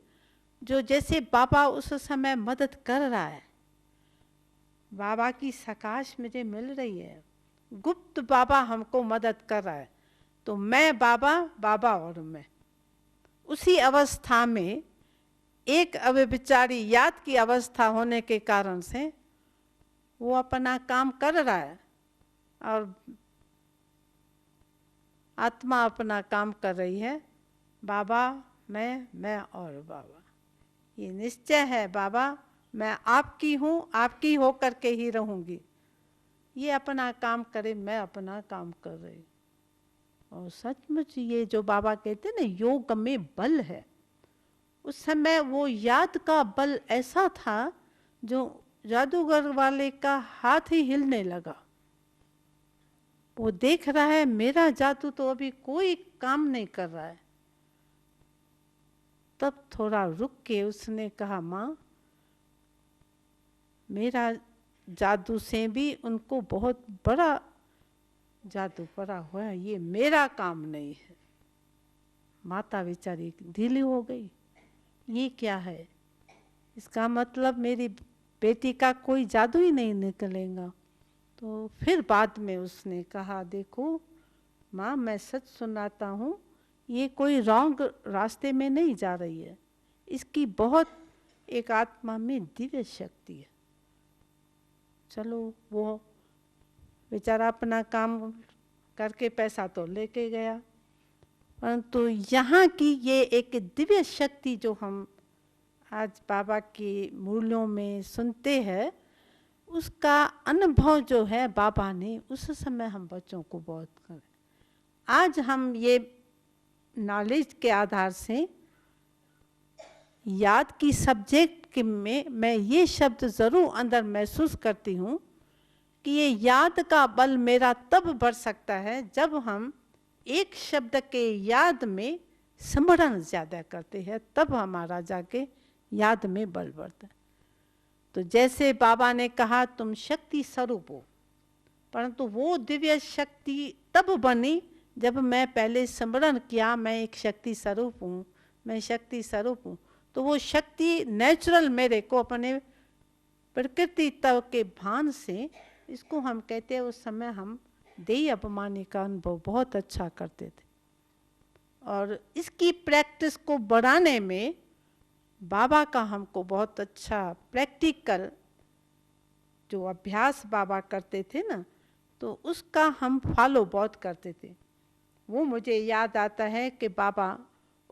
जो जैसे बाबा उस समय मदद कर रहा है, बाबा की सकाश मुझे मिल रही है, गुप्त बाबा हमको मदद कर रहा है। तो मैं बाबा, बाबा और मैं, उसी अवस्था में एक अव्यभिचारी याद की अवस्था होने के कारण से वो अपना काम कर रहा है और आत्मा अपना काम कर रही है। बाबा मैं और बाबा, ये निश्चय है बाबा मैं आपकी हूँ, आपकी हो करके ही रहूँगी। ये अपना काम करे, मैं अपना काम कर रही। और सचमुच ये जो बाबा कहते हैं ना योग में बल है, उस समय वो याद का बल ऐसा था जो जादूगर वाले का हाथ ही हिलने लगा। वो देख रहा है मेरा जादू तो अभी कोई काम नहीं कर रहा है। तब थोड़ा रुक के उसने कहा, माँ मेरा जादू से भी उनको बहुत बड़ा जादू पड़ा हुआ है, ये मेरा काम नहीं है। माता बेचारी ढीली हो गई, ये क्या है? इसका मतलब मेरी बेटी का कोई जादू ही नहीं निकलेगा। तो फिर बाद में उसने कहा, देखो माँ मैं सच सुनाता हूँ, ये कोई रॉन्ग रास्ते में नहीं जा रही है, इसकी बहुत एक आत्मा में दिव्य शक्ति है। चलो वो बेचारा अपना काम करके पैसा तो लेके गया, परंतु यहाँ की ये एक दिव्य शक्ति जो हम आज बाबा के मूल्यों में सुनते हैं, उसका अनुभव जो है बाबा ने उस समय हम बच्चों को बहुत करें। आज हम ये नॉलेज के आधार से याद की सब्जेक्ट के में मैं ये शब्द ज़रूर अंदर महसूस करती हूँ कि ये याद का बल मेरा तब बढ़ सकता है जब हम एक शब्द के याद में स्मरण ज़्यादा करते हैं, तब हमारा जाके याद में बल बढ़ता है। तो जैसे बाबा ने कहा तुम शक्ति स्वरूप हो, परंतु वो दिव्य शक्ति तब बनी जब मैं पहले स्मरण किया मैं एक शक्ति स्वरूप हूँ, मैं शक्ति स्वरूप हूँ। तो वो शक्ति नेचुरल मेरे को अपने प्रकृति तत्व के भान से, इसको हम कहते हैं उस समय हम देही अपमानी का अनुभव बहुत अच्छा करते थे। और इसकी प्रैक्टिस को बढ़ाने में बाबा का हमको बहुत अच्छा प्रैक्टिकल जो अभ्यास बाबा करते थे ना, तो उसका हम फॉलो बहुत करते थे। वो मुझे याद आता है कि बाबा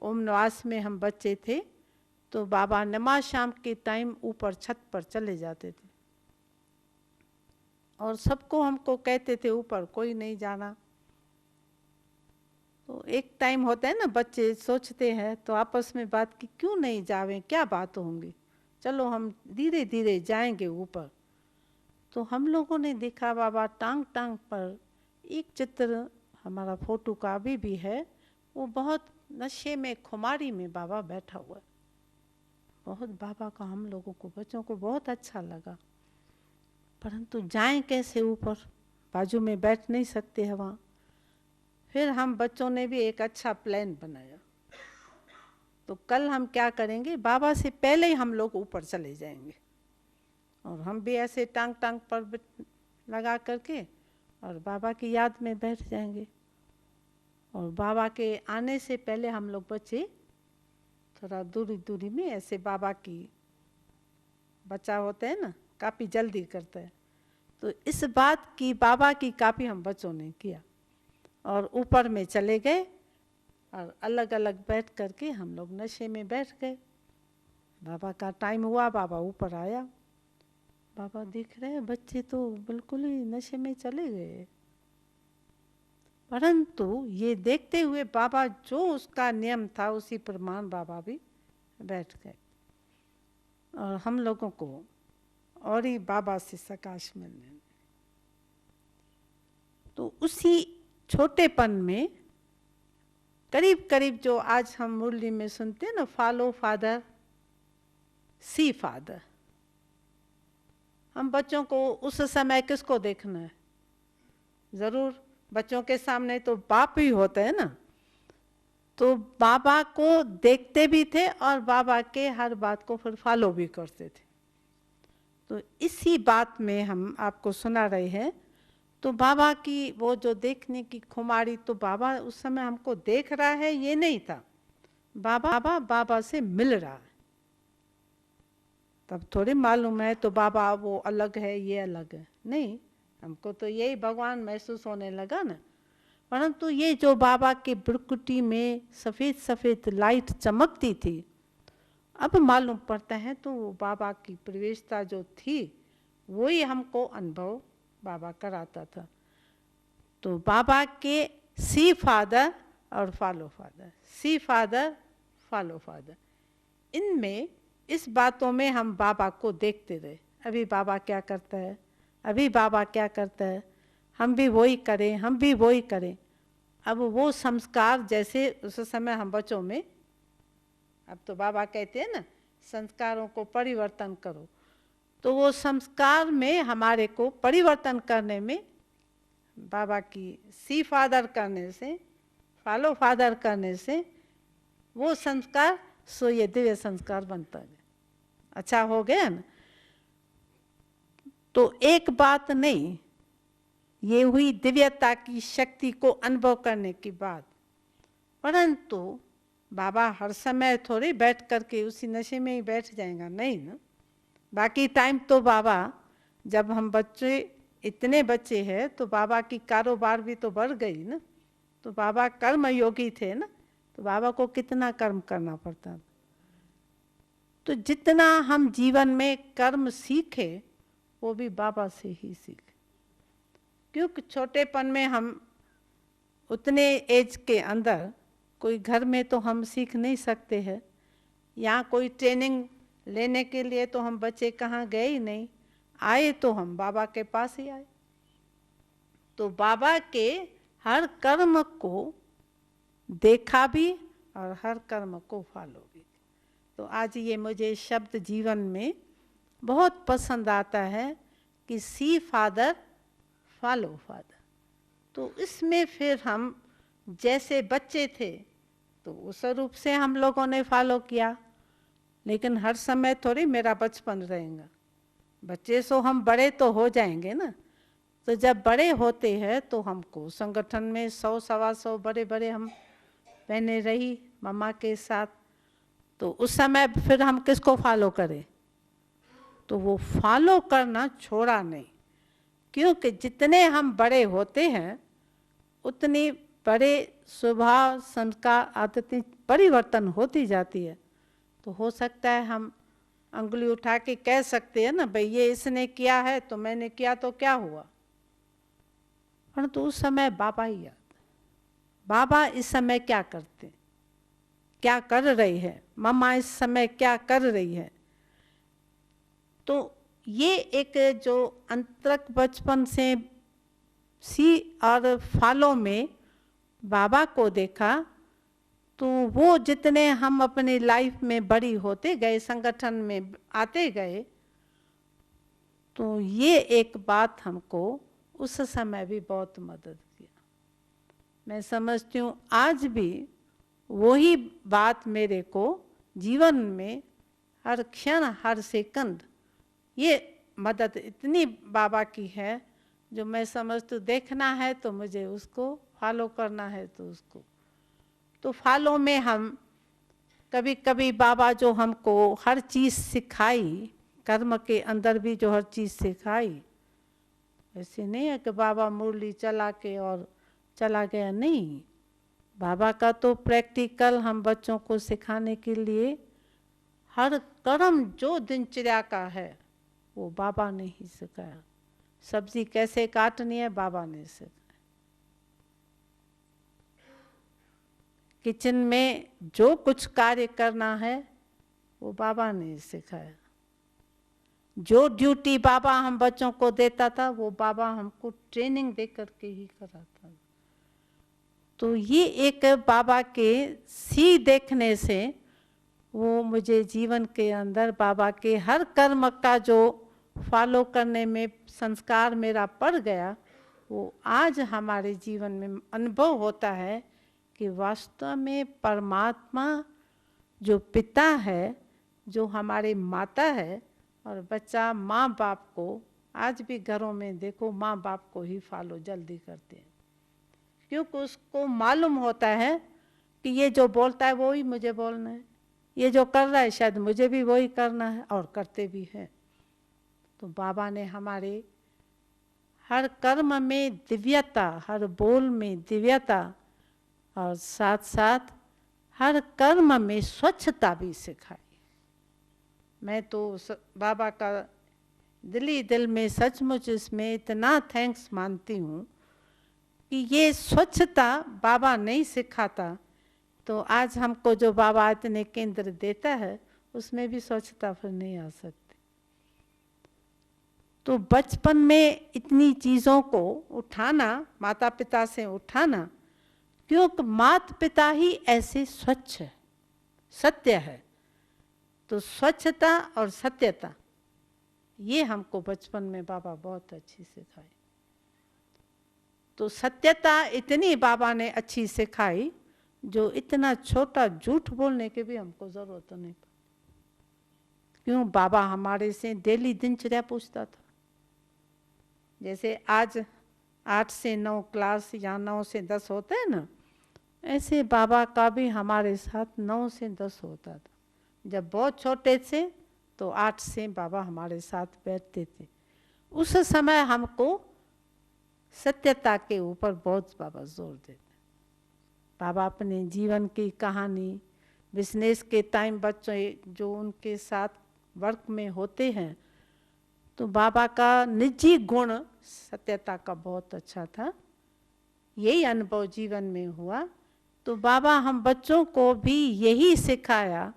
ओम निवास में हम बच्चे थे तो बाबा नमाज शाम के टाइम ऊपर छत पर चले जाते थे और सबको हमको कहते थे ऊपर कोई नहीं जाना। तो एक टाइम होता है ना, बच्चे सोचते हैं तो आपस में बात की क्यों नहीं जावें, क्या बात होंगी, चलो हम धीरे धीरे जाएंगे ऊपर। तो हम लोगों ने देखा बाबा टांग टांग पर एक चित्र हमारा फोटो का अभी भी है, वो बहुत नशे में खुमारी में बाबा बैठा हुआ है। बहुत बाबा का हम लोगों को बच्चों को बहुत अच्छा लगा, परंतु जाएं कैसे ऊपर, बाजू में बैठ नहीं सकते हैं वहाँ। फिर हम बच्चों ने भी एक अच्छा प्लान बनाया, तो कल हम क्या करेंगे, बाबा से पहले ही हम लोग ऊपर चले जाएंगे और हम भी ऐसे टांग टांग पर लगा करके और बाबा की याद में बैठ जाएंगे। और बाबा के आने से पहले हम लोग बच्चे थोड़ा दूरी दूरी में ऐसे बाबा की बच्चा होते हैं ना, काफ़ी जल्दी करता है, तो इस बात की बाबा की काफ़ी हम बच्चों ने किया और ऊपर में चले गए और अलग अलग बैठ करके हम लोग नशे में बैठ गए। बाबा का टाइम हुआ, बाबा ऊपर आया, बाबा देख रहे हैं बच्चे तो बिल्कुल ही नशे में चले गए, परंतु ये देखते हुए बाबा जो उसका नियम था उसी प्रमाण बाबा भी बैठ गए और हम लोगों को और ही बाबा से सकाश मिलने। तो उसी छोटेपन में करीब करीब जो आज हम मुरली में सुनते हैं ना, फॉलो फादर सी फादर, हम बच्चों को उस समय किसको देखना है, ज़रूर बच्चों के सामने तो बाप ही होता है ना, तो बाबा को देखते भी थे और बाबा के हर बात को फिर फॉलो भी करते थे। तो इसी बात में हम आपको सुना रहे हैं। तो बाबा की वो जो देखने की खुमारी, तो बाबा उस समय हमको देख रहा है ये नहीं था, बाबा से मिल रहा है, तब थोड़ी मालूम है तो बाबा वो अलग है ये अलग है, नहीं, हमको तो यही भगवान महसूस होने लगा ना। परंतु ये जो बाबा के ब्रुकुटी में सफ़ेद सफ़ेद लाइट चमकती थी, अब मालूम पड़ता है तो वो बाबा की प्रवेशता जो थी वही हमको अनुभव बाबा कराता था। तो बाबा के सी फादर और फॉलो फादर, सी फादर फॉलो फादर, इनमें इस बातों में हम बाबा को देखते रहे। अभी बाबा क्या करता है, अभी बाबा क्या करता है, हम भी वही करें, हम भी वही करें। अब वो संस्कार जैसे उस समय हम बच्चों में, अब तो बाबा कहते हैं ना संस्कारों को परिवर्तन करो, तो वो संस्कार में हमारे को परिवर्तन करने में बाबा की सी फादर करने से, फॉलो फादर करने से वो संस्कार सो ये दिव्य संस्कार बनता है। अच्छा हो गया ना। तो एक बात नहीं, ये हुई दिव्यता की शक्ति को अनुभव करने की बात, परंतु बाबा हर समय थोड़ी बैठ करके उसी नशे में ही बैठ जाएगा, नहीं ना। बाकी टाइम तो बाबा, जब हम बच्चे इतने बच्चे हैं तो बाबा की कारोबार भी तो बढ़ गई ना, तो बाबा कर्म योगी थे ना, तो बाबा को कितना कर्म करना पड़ता था। तो जितना हम जीवन में कर्म सीखे वो भी बाबा से ही सीखे, क्योंकि छोटेपन में हम उतने एज के अंदर कोई घर में तो हम सीख नहीं सकते हैं, यहाँ कोई ट्रेनिंग लेने के लिए तो हम बच्चे कहाँ गए ही नहीं, आए तो हम बाबा के पास ही आए। तो बाबा के हर कर्म को देखा भी और हर कर्म को फॉलो भी। तो आज ये मुझे शब्द जीवन में बहुत पसंद आता है कि सी फादर फॉलो फादर। तो इसमें फिर हम जैसे बच्चे थे तो उस रूप से हम लोगों ने फॉलो किया, लेकिन हर समय थोड़ी मेरा बचपन रहेगा। बच्चे सो हम बड़े तो हो जाएंगे ना। तो जब बड़े होते हैं तो हमको संगठन में 100 सवा 100 बड़े बड़े हम पहने रही मम्मा के साथ। तो उस समय फिर हम किसको फॉलो करें? तो वो फॉलो करना छोड़ा नहीं, क्योंकि जितने हम बड़े होते हैं उतनी बड़े स्वभाव संस्कार आदतें परिवर्तन होती जाती है। तो हो सकता है हम अंगुली उठा के कह सकते हैं ना, भाई ये इसने किया है तो मैंने किया तो क्या हुआ, परंतु उस समय बाबा ही याद। बाबा इस समय क्या करते, क्या कर रही है, मम्मा इस समय क्या कर रही है। तो ये एक जो अंतरक बचपन से सी और फॉलो में बाबा को देखा, तो वो जितने हम अपनी लाइफ में बड़ी होते गए, संगठन में आते गए, तो ये एक बात हमको उस समय भी बहुत मदद किया। मैं समझती हूँ आज भी वही बात मेरे को जीवन में हर क्षण हर सेकंड ये मदद इतनी बाबा की है, जो मैं समझती हूँ देखना है तो मुझे उसको फॉलो करना है तो उसको। तो फॉलो में हम कभी कभी बाबा जो हमको हर चीज़ सिखाई, कर्म के अंदर भी जो हर चीज़ सिखाई, ऐसे नहीं है कि बाबा मुरली चला के और चला गया, नहीं। बाबा का तो प्रैक्टिकल हम बच्चों को सिखाने के लिए हर कर्म जो दिनचर्या का है वो बाबा ने ही सिखाया। सब्जी कैसे काटनी है बाबा ने सिखाया। किचन में जो कुछ कार्य करना है वो बाबा ने सिखाया। जो ड्यूटी बाबा हम बच्चों को देता था वो बाबा हमको ट्रेनिंग दे करके ही कराता था। तो ये एक बाबा के सी देखने से वो मुझे जीवन के अंदर बाबा के हर कर्म का जो फॉलो करने में संस्कार मेरा पड़ गया, वो आज हमारे जीवन में अनुभव होता है कि वास्तव में परमात्मा जो पिता है, जो हमारे माता है, और बच्चा माँ बाप को, आज भी घरों में देखो माँ बाप को ही फॉलो जल्दी करते हैं, क्योंकि उसको मालूम होता है कि ये जो बोलता है वो ही मुझे बोलना है, ये जो कर रहा है शायद मुझे भी वही करना है, और करते भी हैं। तो बाबा ने हमारे हर कर्म में दिव्यता, हर बोल में दिव्यता, और साथ साथ हर कर्म में स्वच्छता भी सिखाई। मैं तो बाबा का दिली दिल में सचमुच इसमें इतना थैंक्स मानती हूँ कि ये स्वच्छता बाबा नहीं सिखाता तो आज हमको जो बाबा इतने केंद्र देता है उसमें भी स्वच्छता फिर नहीं आ सकती। तो बचपन में इतनी चीज़ों को उठाना, माता पिता से उठाना, क्योंकि माता पिता ही ऐसे स्वच्छ है, सत्य है। तो स्वच्छता और सत्यता ये हमको बचपन में बाबा बहुत अच्छी सिखाई। तो सत्यता इतनी बाबा ने अच्छी सिखाई जो इतना छोटा झूठ बोलने की भी हमको ज़रूरत नहीं पड़ी। क्यों? बाबा हमारे से डेली दिनचर्या पूछता था। जैसे आज 8 से 9 क्लास या 9 से 10 होते हैं ना, ऐसे बाबा का भी हमारे साथ 9 से 10 होता था। जब बहुत छोटे थे तो 8 से बाबा हमारे साथ बैठते थे। उस समय हमको सत्यता के ऊपर बहुत बाबा जोर देते। बाबा अपने जीवन की कहानी, बिजनेस के टाइम बच्चों जो उनके साथ वर्क में होते हैं, तो बाबा का निजी गुण सत्यता का बहुत अच्छा था। यही अनुभव जीवन में हुआ। तो बाबा हम बच्चों को भी यही सिखाया,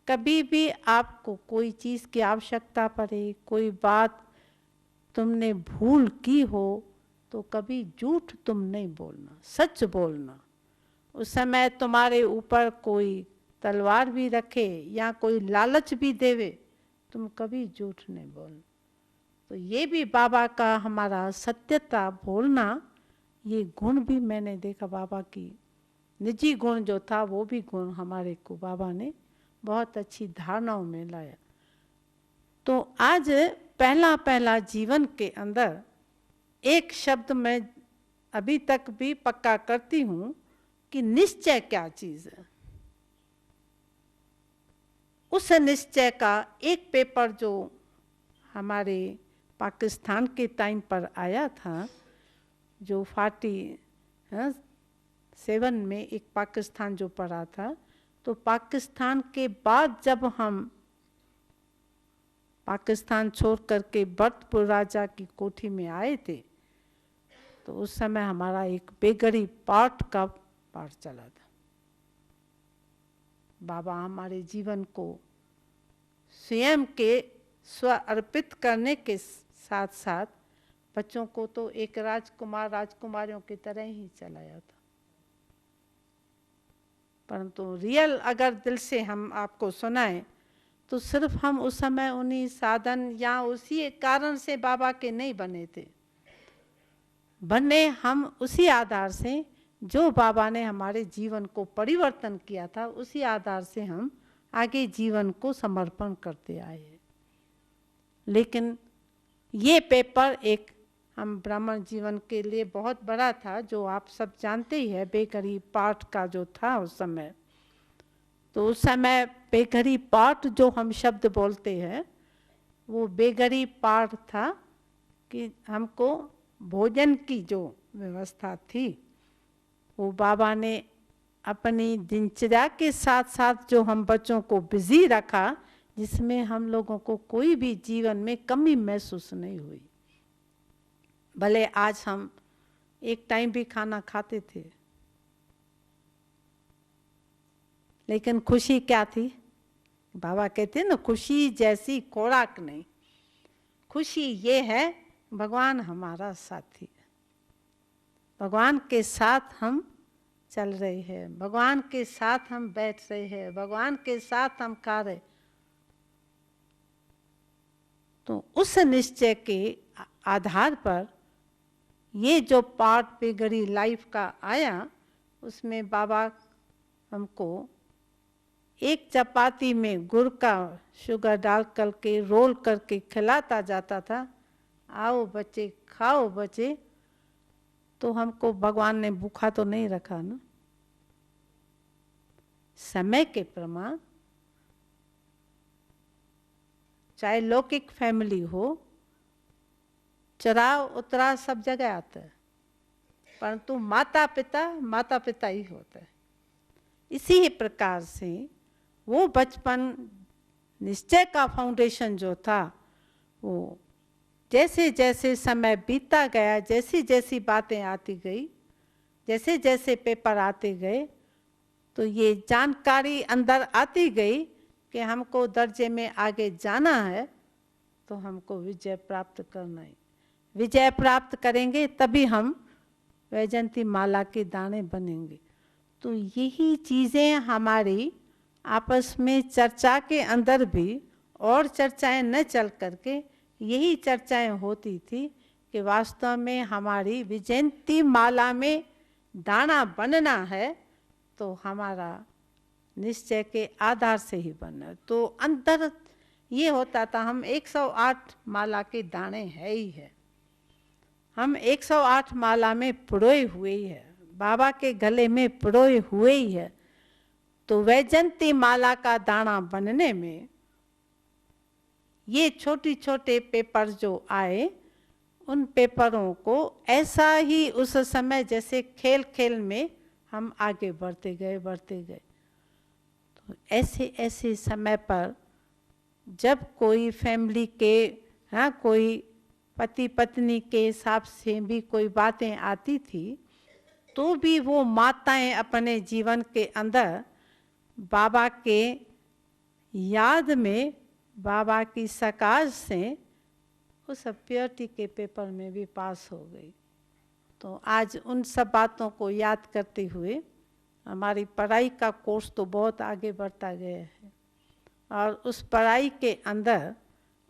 कभी भी आपको कोई चीज़ की आवश्यकता पड़े, कोई बात तुमने भूल की हो, तो कभी झूठ तुम नहीं बोलना, सच बोलना। उस समय तुम्हारे ऊपर कोई तलवार भी रखे या कोई लालच भी देवे, तुम कभी झूठ नहीं बोलना। तो ये भी बाबा का हमारा सत्यता बोलना, ये गुण भी मैंने देखा बाबा की निजी गुण जो था, वो भी गुण हमारे को बाबा ने बहुत अच्छी धारणाओं में लाया। तो आज पहला पहला जीवन के अंदर एक शब्द मैं अभी तक भी पक्का करती हूँ कि निश्चय क्या चीज़ है। उस निश्चय का एक पेपर जो हमारे पाकिस्तान के टाइम पर आया था, जो 47 में एक पाकिस्तान जो पड़ा था, तो पाकिस्तान के बाद जब हम पाकिस्तान छोड़ करके भरतपुर राजा की कोठी में आए थे, तो उस समय हमारा एक बेगरी पाठ का पाठ चला था। बाबा हमारे जीवन को स्वयं के स्व अर्पित करने के साथ साथ बच्चों को तो एक राजकुमार राजकुमारियों की तरह ही चलाया था। परंतु रियल अगर दिल से हम आपको सुनाएं, तो सिर्फ हम उस समय उन्हीं साधन या उसी कारण से बाबा के नहीं बने थे, बने हम उसी आधार से जो बाबा ने हमारे जीवन को परिवर्तन किया था, उसी आधार से हम आगे जीवन को समर्पण करते आए हैं। लेकिन ये पेपर एक हम ब्राह्मण जीवन के लिए बहुत बड़ा था, जो आप सब जानते ही है, बेघरी पाठ का जो था उस समय। तो उस समय बेघरी पाठ जो हम शब्द बोलते हैं, वो बेघरी पाठ था कि हमको भोजन की जो व्यवस्था थी, वो बाबा ने अपनी दिनचर्या के साथ साथ जो हम बच्चों को बिजी रखा, जिसमें हम लोगों को कोई भी जीवन में कमी महसूस नहीं हुई। भले आज हम एक टाइम भी खाना खाते थे, लेकिन खुशी क्या थी? बाबा कहते हैं ना, खुशी जैसी खुराक नहीं। खुशी ये है भगवान हमारा साथी है, भगवान के साथ हम चल रहे हैं, भगवान के साथ हम बैठ रहे हैं, भगवान के साथ हम खा रहे। तो उस निश्चय के आधार पर ये जो पार्ट बेघरी लाइफ का आया, उसमें बाबा हमको एक चपाती में गुड़ का शुगर डाल करके रोल करके खिलाता जाता था, आओ बच्चे खाओ बच्चे। तो हमको भगवान ने भूखा तो नहीं रखा ना। समय के प्रमाण, चाहे लौकिक फैमिली हो, चढ़ाव उतराव सब जगह आता है, परंतु माता पिता ही होता है। इसी प्रकार से वो बचपन निश्चय का फाउंडेशन जो था, वो जैसे जैसे समय बीतता गया, जैसी जैसी बातें आती गई, जैसे जैसे पेपर आते गए, तो ये जानकारी अंदर आती गई कि हमको दर्जे में आगे जाना है, तो हमको विजय प्राप्त करना है। विजय प्राप्त करेंगे तभी हम वैजयंती माला के दाने बनेंगे। तो यही चीज़ें हमारी आपस में चर्चा के अंदर भी और चर्चाएं न चल करके यही चर्चाएं होती थी कि वास्तव में हमारी वैजयंती माला में दाना बनना है, तो हमारा निश्चय के आधार से ही बनना। तो अंदर ये होता था, हम 108 माला के दाने है ही है, हम 108 माला में पिरोए हुए ही है, बाबा के गले में पिरोए हुए ही है। तो वैजयंती माला का दाना बनने में ये छोटे छोटे पेपर जो आए, उन पेपरों को ऐसा ही उस समय जैसे खेल खेल में हम आगे बढ़ते गए। तो ऐसे ऐसे समय पर जब कोई फैमिली के कोई पति पत्नी के हिसाब से भी कोई बातें आती थी, तो भी वो माताएं अपने जीवन के अंदर बाबा के याद में, बाबा की सकाश से वो सब प्योरिटी के पेपर में भी पास हो गई। तो आज उन सब बातों को याद करते हुए हमारी पढ़ाई का कोर्स तो बहुत आगे बढ़ता गया है, और उस पढ़ाई के अंदर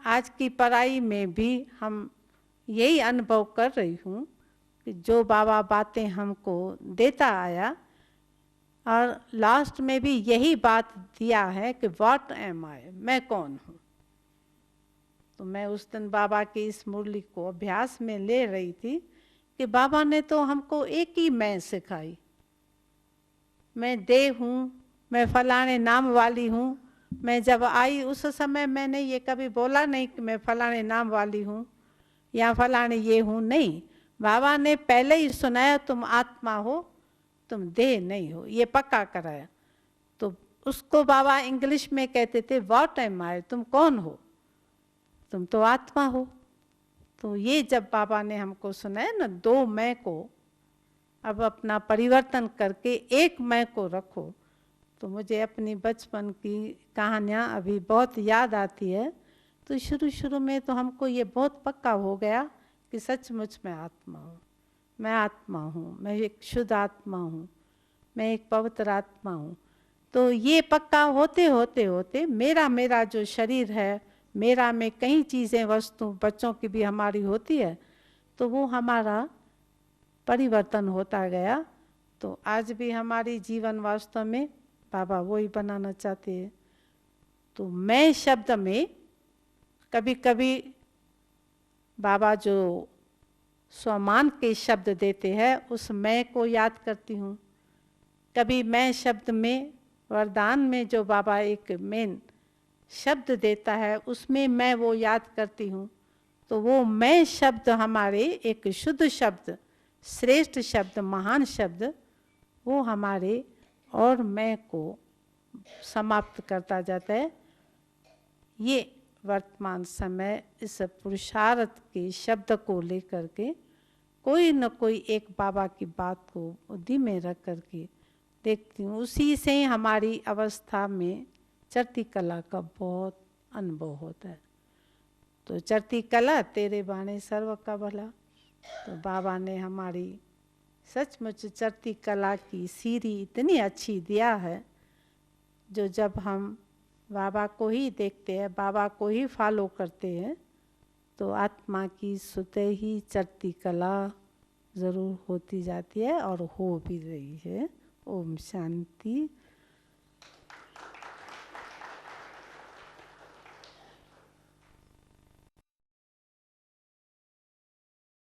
आज की पढ़ाई में भी हम यही अनुभव कर रही हूँ कि जो बाबा बातें हमको देता आया, और लास्ट में भी यही बात दिया है कि व्हाट एम आई, मैं कौन हूँ। तो मैं उस दिन बाबा की इस मुरली को अभ्यास में ले रही थी कि बाबा ने तो हमको एक ही मैं सिखाई, मैं दे हूँ, मैं फलाने नाम वाली हूँ। मैं जब आई उस समय मैंने ये कभी बोला नहीं कि मैं फलाने नाम वाली हूँ या फलाने ये हूँ, नहीं। बाबा ने पहले ही सुनाया तुम आत्मा हो, तुम देह नहीं हो, ये पक्का कराया। तो उसको बाबा इंग्लिश में कहते थे व्हाट एम आई, तुम कौन हो, तुम तो आत्मा हो। तो ये जब बाबा ने हमको सुनाया ना, दो मैं को अब अपना परिवर्तन करके एक मैं को रखो, तो मुझे अपनी बचपन की कहानियाँ अभी बहुत याद आती है। तो शुरू में तो हमको ये बहुत पक्का हो गया कि सचमुच मैं आत्मा हूँ, मैं आत्मा हूँ, मैं एक शुद्ध आत्मा हूँ, मैं एक पवित्र आत्मा हूँ। तो ये पक्का होते होते होते मेरा जो शरीर है, मेरा में कई चीज़ें, वस्तु बच्चों की भी हमारी होती है, तो वो हमारा परिवर्तन होता गया। तो आज भी हमारी जीवन वास्तव में बाबा वही बनाना चाहते हैं। तो मैं शब्द में कभी कभी बाबा जो स्वमान के शब्द देते हैं उस मैं को याद करती हूँ। कभी मैं शब्द में वरदान में जो बाबा एक मेन शब्द देता है उसमें मैं वो याद करती हूँ। तो वो मैं शब्द हमारे एक शुद्ध शब्द, श्रेष्ठ शब्द, महान शब्द, वो हमारे और मैं को समाप्त करता जाता है। ये वर्तमान समय इस पुरुषार्थ के शब्द को लेकर के कोई न कोई एक बाबा की बात को बुद्धि में रख करके देखती हूँ। उसी से हमारी अवस्था में चरती कला का बहुत अनुभव होता है। तो चरती कला तेरे बाणे सर्व का भला। तो बाबा ने हमारी सचमुच चरती कला की सीढ़ी इतनी अच्छी दिया है, जो जब हम बाबा को ही देखते हैं, बाबा को ही फॉलो करते हैं, तो आत्मा की स्वतः ही चरती कला ज़रूर होती जाती है और हो भी रही है। ओम शांति।